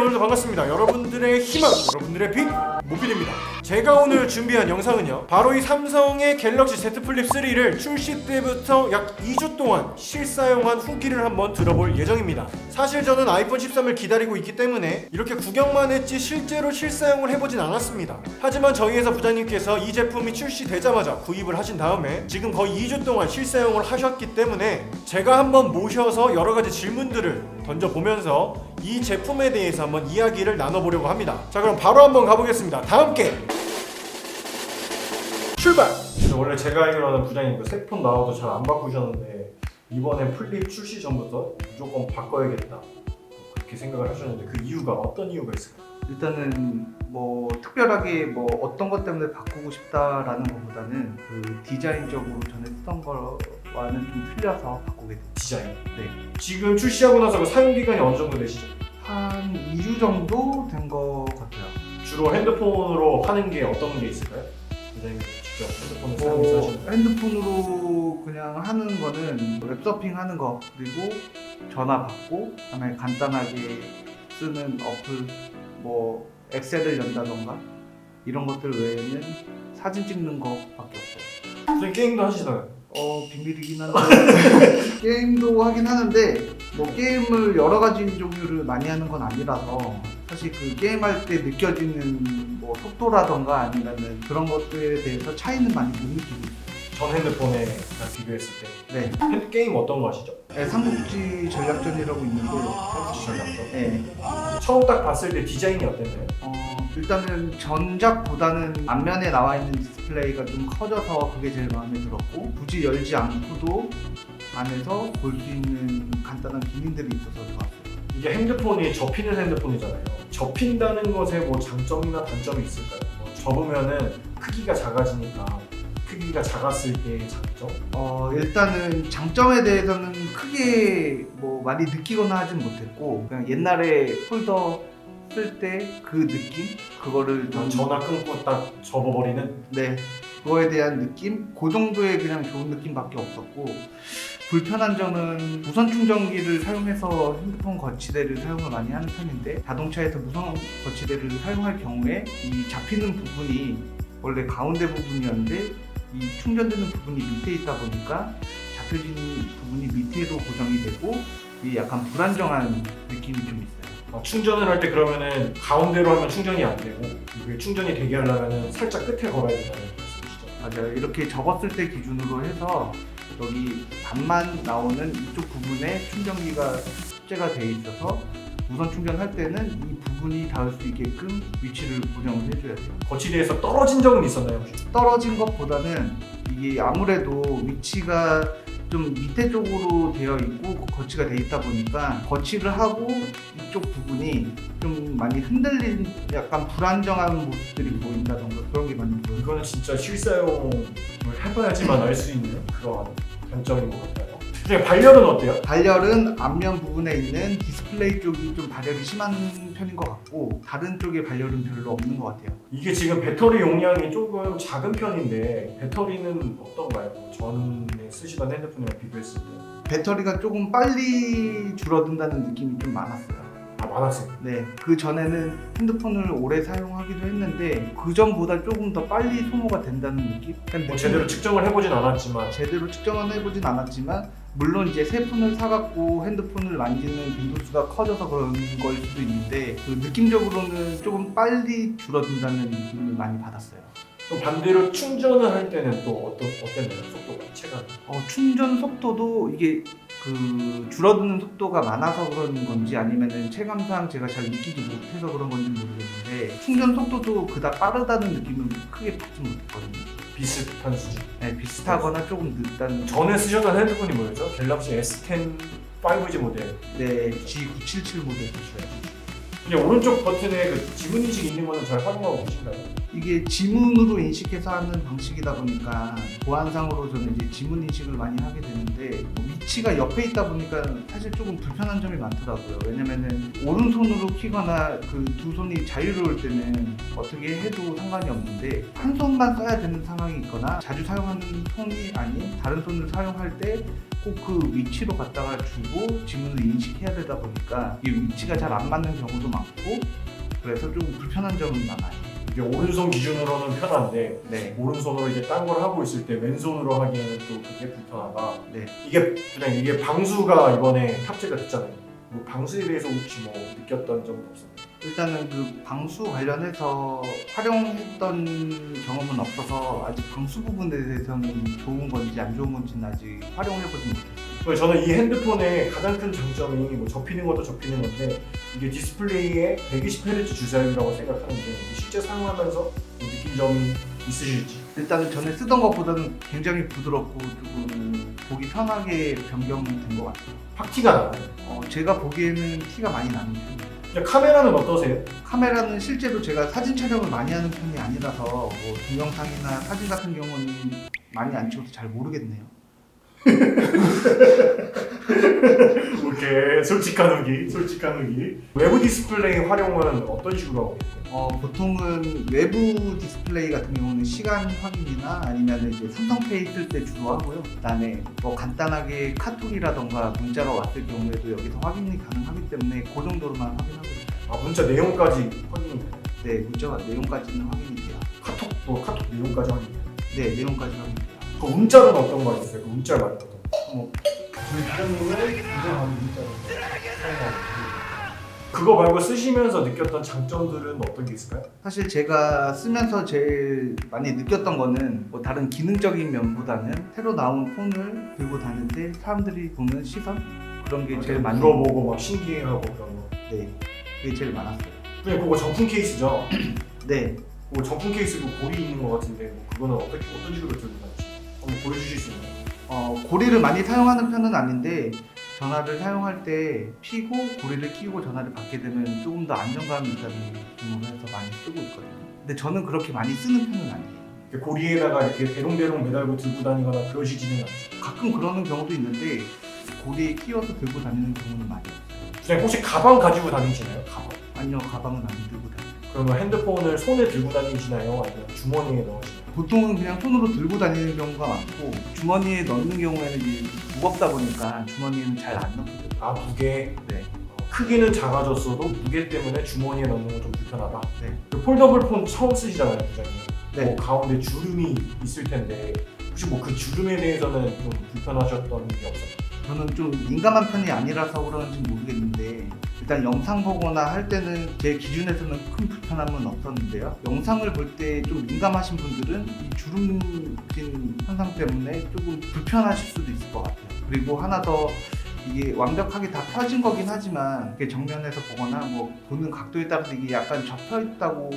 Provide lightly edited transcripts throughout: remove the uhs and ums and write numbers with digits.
여러분들 반갑습니다. 여러분들의 희망, 여러분들의 빛, 모빌입니다. 제가 오늘 준비한 영상은요, 바로 이 삼성의 갤럭시 Z 플립 3를 출시 때부터 약 2주 동안 실사용한 후기를 한번 들어볼 예정입니다. 사실 저는 아이폰 13을 기다리고 있기 때문에 이렇게 구경만 했지 실제로 실사용을 해보진 않았습니다. 하지만 저희 회사 부장님께서 이 제품이 출시되자마자 구입을 하신 다음에 지금 거의 2주 동안 실사용을 하셨기 때문에 제가 한번 모셔서 여러가지 질문들을 던져보면서 이 제품에 대해서 한번 이야기를 나눠보려고 합니다. 자, 그럼 바로 한번 가보겠습니다. 다 함께 출발! 원래 제가 알기로는 부장님 새 폰 나와도 잘 안 바꾸셨는데 이번에 플립 출시 전부터 무조건 바꿔야겠다 그렇게 생각을 하셨는데 그 이유가 어떤 이유가 있을까요? 일단은 뭐 특별하게 뭐 어떤 것 때문에 바꾸고 싶다라는 것보다는 그 디자인적으로 전에 쓰던 거와는 좀 틀려서 바꾸게 됐어요. 디자인. 네. 지금 출시하고 나서 그 사용 기간이 어느 정도 되시죠? 한 2주 정도 된 것 같아요. 주로 핸드폰으로 하는 게 어떤 게 있을까요? 부장님 직접 핸드폰을 사용해서 하시는 거예요? 핸드폰으로 그냥 하는 거는 웹서핑 하는 거, 그리고 전화 받고, 그다음에 간단하게 쓰는 어플, 뭐 엑셀을 연다던가 이런 것들 외에는 사진 찍는 거밖에 없어요. 부장님 게임도 하시잖아요. 비밀이긴 한데 게임도 하긴 하는데 뭐 게임을 여러 가지 종류를 많이 하는 건 아니라서 사실 그 게임할 때 느껴지는 뭐 속도라던가 아니면은 그런 것들에 대해서 차이는 많이 못 느끼고 있어요. 전 핸드폰에 비교했을 때 네. 핸드 게임 어떤 거 하시죠? 삼국지 전략전이라고 있는데 삼국지 전략전? 네. 처음 딱 봤을 때 디자인이 어땠나요? 일단은 전작보다는 앞면에 나와 있는 디스플레이가 좀 커져서 그게 제일 마음에 들었고, 굳이 열지 않고도 안에서 볼 수 있는 간단한 기능들이 있어서 좋았어요. 이게 핸드폰이 접히는 핸드폰이잖아요. 접힌다는 것에 뭐 장점이나 단점이 있을까요? 뭐 접으면은 크기가 작아지니까 크기가 작았을 때의 장점? 일단은 장점에 대해서는 크게 뭐 많이 느끼거나 하진 못했고, 그냥 옛날에 폴더 쓸 때 그 느낌? 그거를 좀 전화 끊고 딱 접어버리는? 네, 그거에 대한 느낌? 그 정도의 그냥 좋은 느낌밖에 없었고, 불편한 점은 무선 충전기를 사용해서 핸드폰 거치대를 사용을 많이 하는 편인데, 자동차에서 무선 거치대를 사용할 경우에 이 잡히는 부분이 원래 가운데 부분이었는데 이 충전되는 부분이 밑에 있다 보니까 잡혀지는 부분이 밑으로 고정이 되고 이 약간 불안정한 느낌이 좀 있어요. 충전을 할 때 그러면은 가운데로 하면 충전이 안 되고 이게 충전이 되게 하려면은 살짝 끝에 걸어야 된다는 말씀이시죠? 맞아요. 이렇게 접었을 때 기준으로 해서 여기 반만 나오는 이쪽 부분에 충전기가 탑재가 돼 있어서 무선 충전할 때는 이 부분이 닿을 수 있게끔 위치를 고정을 해줘야 돼요. 거치대에서 떨어진 적은 있었나요 혹시? 떨어진 것보다는 이게 아무래도 위치가 좀 밑에 쪽으로 되어 있고 거치가 돼 있다 보니까 거치를 하고 이쪽 부분이 좀 많이 흔들린 약간 불안정한 모습들이 보인다던가 그런 게 많이 보여요. 이거는 진짜 실사용을 해봐야지만 알 수 있는 그런 단점인 것 같아요. 근데 발열은 어때요? 발열은 앞면 부분에 있는 디스플레이 쪽이 좀 발열이 심한 편인 것 같고, 다른 쪽에 발열은 별로 없는 것 같아요. 이게 지금 배터리 용량이 조금 작은 편인데 배터리는 어떤가요? 전에 쓰시던 핸드폰이랑 비교했을 때. 배터리가 조금 빨리 줄어든다는 느낌이 좀 많았어요. 많았어요. 네, 그 전에는 핸드폰을 오래 사용하기도 했는데 그 전보다 조금 더 빨리 소모가 된다는 느낌? 뭐 제대로 측정을 해보진 않았지만 제대로 측정은 해보진 않았지만, 물론 이제 새 폰을 사갖고 핸드폰을 만지는 빈도수가 커져서 그런 걸 수도 있는데 그 느낌적으로는 조금 빨리 줄어든다는 느낌을 많이 받았어요. 또 반대로 충전을 할 때는 또 어땠나요? 속도가 체감. 충전 속도도 이게 그 줄어드는 속도가 많아서 그런 건지 아니면은 체감상 제가 잘 느끼지 못해서 그런 건지 모르겠는데, 충전 속도도 그닥 빠르다는 느낌을 크게 받지 못했거든요. 비슷한 수준. 네, 비슷하거나 조금 늦다는. 전에 쓰셨던 핸드폰이 뭐였죠? 갤럭시 S10 5G 모델. 네, G977 모델 썼어요. 그냥 오른쪽 버튼에 그 지문 인식 있는 거는 잘 활용하고 계신가요? 이게 지문으로 인식해서 하는 방식이다 보니까 보안상으로 저는 이제 지문 인식을 많이 하게 되는데, 위치가 옆에 있다 보니까 사실 조금 불편한 점이 많더라고요. 왜냐면은 오른손으로 키거나 그 두 손이 자유로울 때는 어떻게 해도 상관이 없는데, 한 손만 써야 되는 상황이 있거나 자주 사용하는 손이 아닌 다른 손을 사용할 때 꼭 그 위치로 갖다가 주고 지문을 인식해야 되다 보니까 이 위치가 잘 안 맞는 경우도 많고 그래서 좀 불편한 점은 많아요. 이게 오른손 기준으로는 편한데 네. 오른손으로 이제 딴 걸 하고 있을 때 왼손으로 하기에는 또 그게 불편하다. 네. 이게 방수가 이번에 탑재가 됐잖아요. 뭐 방수에 대해서 혹시 뭐 느꼈던 점은 없었나요? 일단은 그 방수 관련해서 활용했던 경험은 없어서 아직 방수 부분에 대해서는 좋은 건지 안 좋은 건지는 아직 활용해보지 못했어요. 저는 이 핸드폰의 가장 큰 장점이 뭐 접히는 것도 접히는 건데 이게 디스플레이에 120Hz 주사율이라고 생각하는데 실제 사용하면서 뭐 느낀 점이 있으실지. 일단은 전에 쓰던 것보다는 굉장히 부드럽고 조금 보기 편하게 변경된 것 같아요. 확 티가 나요. 제가 보기에는 티가 많이 나는 편이에요. 카메라는 어떠세요? 카메라는 실제로 제가 사진 촬영을 많이 하는 편이 아니라서 뭐 동영상이나 사진 같은 경우는 많이 안 찍어서 잘 모르겠네요. 오케이, 솔직한 후기. 외부 디스플레이 활용은 어떤 식으로 하고 있나요? 보통은 외부 디스플레이 같은 경우는 시간 확인이나 아니면 이제 삼성페이 쓸 때 주로 하고요. 그다음에 뭐 간단하게 카톡이라던가 문자가 왔을 경우에도 여기서 확인이 가능하기 때문에 그 정도로만 확인하고 있어요. 아, 문자 내용까지 확인이 돼요? 네, 문자 내용까지는 확인이 돼요. 카톡 내용까지 확인이 돼요? 네, 내용까지 확인이 돼요. 그 문자는 어떤 거 있어요? 그 문자를 말했던 거. 저희 사장님을 인정하는 문자로 사용하고 그거 말고 쓰시면서 느꼈던 장점들은 어떤 게 있을까요? 사실 제가 쓰면서 제일 많이 느꼈던 거는 뭐 다른 기능적인 면보다는 새로 나온 폰을 들고 다닐 때 사람들이 보는 시선 그런 게 제일 많이 물어보고 막 신기해하고 그런 거. 네, 그게 제일 많았어요. 그냥 그거 정품 케이스죠? 네, 그거 정품 케이스고 고리 있는 거 같은데 뭐 그거는 어떤 식으로 들고 다니지? 한번 보여주실 수 있나요? 고리를 많이 사용하는 편은 아닌데 전화를 사용할 때 피고 고리를 끼고 전화를 받게 되면 조금 더 안정감이 있다는 기능을 해서 많이 쓰고 있거든요. 근데 저는 그렇게 많이 쓰는 편은 아니에요. 고리에다가 이렇게 대롱대롱 매달고 들고 다니거나 그러시지는 않죠? 가끔 그러는 경우도 있는데 고리에 끼워서 들고 다니는 경우는 많이 없어요. 그냥 혹시 가방 가지고 다니시나요? 가방? 아니요, 가방은 안 들고 다녀요. 그러면 핸드폰을 손에 들고 다니시나요? 아니면 주머니에 넣으시나요? 보통은 그냥 손으로 들고 다니는 경우가 많고 주머니에 넣는 경우에는 이제 무겁다 보니까 주머니에는 잘 안 넣거든요. 아, 무게. 네. 크기는 작아졌어도 무게 때문에 주머니에 넣는 건 좀 불편하다. 네. 그 폴더블 폰 처음 쓰시잖아요, 부장님. 네. 뭐 가운데 주름이 있을 텐데 혹시 뭐 그 주름에 대해서는 좀 불편하셨던 게 없었나요? 저는 좀 민감한 편이 아니라서 그런지 모르겠는데 일단 영상 보거나 할 때는 제 기준에서는 큰 불편함은 없었는데요. 영상을 볼 때 좀 민감하신 분들은 이 주름진 현상 때문에 조금 불편하실 수도 있을 것 같아요. 그리고 하나 더 이게 완벽하게 다 펴진 거긴 하지만 이게 정면에서 보거나 뭐 보는 각도에 따라서 이게 약간 접혀 있다고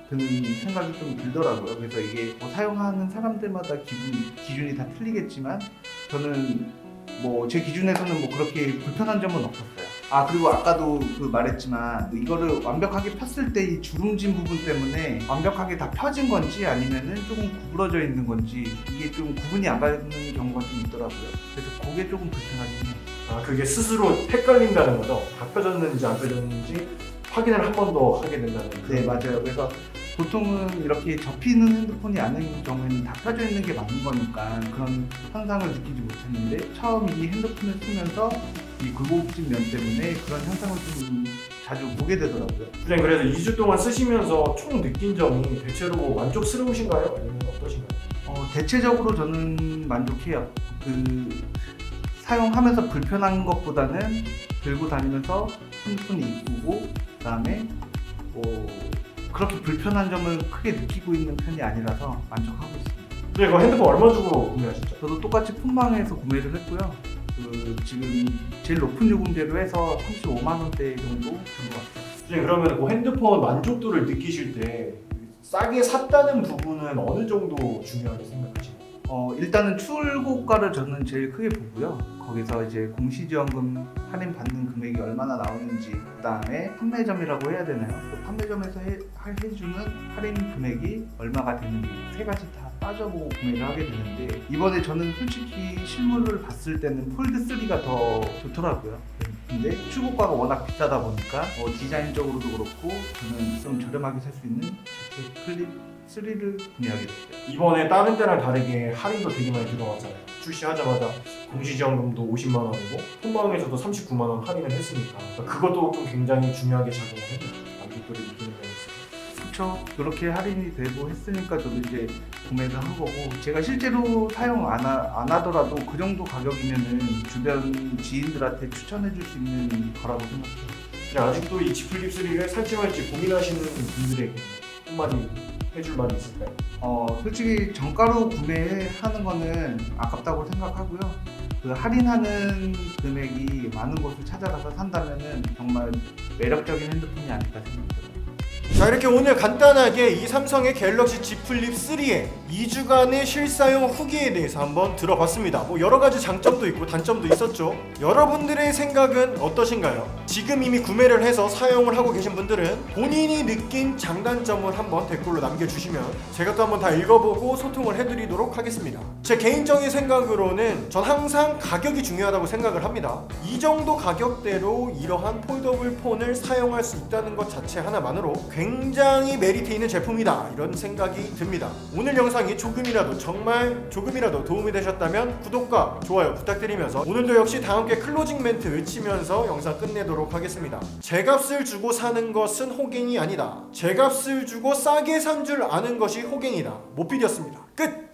드는 생각이 좀 들더라고요. 그래서 이게 뭐 사용하는 사람들마다 기준이 다 틀리겠지만 저는 뭐 제 기준에서는 뭐 그렇게 불편한 점은 없었어요. 아, 그리고 아까도 그 말했지만 이거를 완벽하게 폈을 때 이 주름진 부분 때문에 완벽하게 다 펴진 건지 아니면은 조금 구부러져 있는 건지 이게 좀 구분이 안 가는 경우가 좀 있더라고요. 그래서 그게 조금 불편하긴 해요. 아, 그게 스스로 헷갈린다는 거죠? 다 펴졌는지 안 펴졌는지 확인을 한 번 더 하게 된다는 거죠? 네, 맞아요. 그래서 보통은 이렇게 접히는 핸드폰이 아닌 경우에는 다 펴져 있는 게 맞는 거니까 그런 현상을 느끼지 못했는데 처음 이 핸드폰을 쓰면서 이 굴곡진 면 때문에 그런 현상을 좀 자주 보게 되더라고요. 부장님, 그래서 2주 동안 쓰시면서 총 느낀 점이 대체로 뭐 만족스러우신가요? 아니면 어떠신가요? 대체적으로 저는 만족해요. 사용하면서 불편한 것보다는 들고 다니면서 핸드폰이 이쁘고 그다음에 그렇게 불편한 점을 크게 느끼고 있는 편이 아니라서 만족하고 있습니다. 네, 그 핸드폰 얼마 주고 구매하셨죠? 저도 똑같이 폰방에서 구매를 했고요. 지금 제일 높은 요금제로 해서 35만 원대 정도 든 것 같아요. 부장님, 그러면 그 핸드폰 만족도를 느끼실 때 싸게 샀다는 부분은 어느 정도 중요하게 생각하시나요? 일단은 출고가를 저는 제일 크게 보고요. 거기서 이제 공시지원금 할인 받는 금액이 얼마나 나오는지, 그 다음에 판매점이라고 해야 되나요? 그 판매점에서 해주는 할인 금액이 얼마가 되는지 세 가지 다 따져보고 구매를 하게 되는데 이번에 저는 솔직히 실물을 봤을 때는 폴드3가 더 좋더라고요. 근데 출고가가 워낙 비싸다 보니까 디자인적으로도 그렇고 저는 좀 저렴하게 살 수 있는 Z 플립 3를 구매하게 됐어요. 이번에 다른 때랑 다르게 할인도 되게 많이 들어왔잖아요. 출시하자마자 공시지원금도 50만 원이고 폰마음에서도 39만 원 할인을 했으니까 그것도 좀 굉장히 중요하게 작용을 했네요. 만족도를 느끼는 면에서. 그렇죠. 그렇게 할인이 되고 했으니까 저도 이제 구매를 한 거고, 제가 실제로 사용 안 하더라도 그 정도 가격이면은 주변 지인들한테 추천해 줄 수 있는 거라고 생각해요. 근데 아직도 이 G 플립 3를 살지 말지 고민하시는 분들에게 한마디 해줄 말이 있을까요? 솔직히 정가로 구매하는 거는 아깝다고 생각하고요. 그 할인하는 금액이 많은 곳을 찾아가서 산다면은 정말 매력적인 핸드폰이 아닐까 생각합니다. 자, 이렇게 오늘 간단하게 이 삼성의 갤럭시 Z 플립 3의 2주간의 실사용 후기에 대해서 한번 들어봤습니다. 뭐 여러 가지 장점도 있고 단점도 있었죠. 여러분들의 생각은 어떠신가요? 지금 이미 구매를 해서 사용을 하고 계신 분들은 본인이 느낀 장단점을 한번 댓글로 남겨주시면 제가 또 한번 다 읽어보고 소통을 해드리도록 하겠습니다. 제 개인적인 생각으로는 전 항상 가격이 중요하다고 생각을 합니다. 이 정도 가격대로 이러한 폴더블 폰을 사용할 수 있다는 것 자체 하나만으로 굉장히 메리트 있는 제품이다, 이런 생각이 듭니다. 오늘 영상이 조금이라도, 정말 조금이라도 도움이 되셨다면 구독과 좋아요 부탁드리면서 오늘도 역시 다 함께 클로징 멘트 외치면서 영상 끝내도록 하겠습니다. 제값을 주고 사는 것은 호갱이 아니다. 제값을 주고 싸게 산 줄 아는 것이 호갱이다. 모필이었습니다. 끝!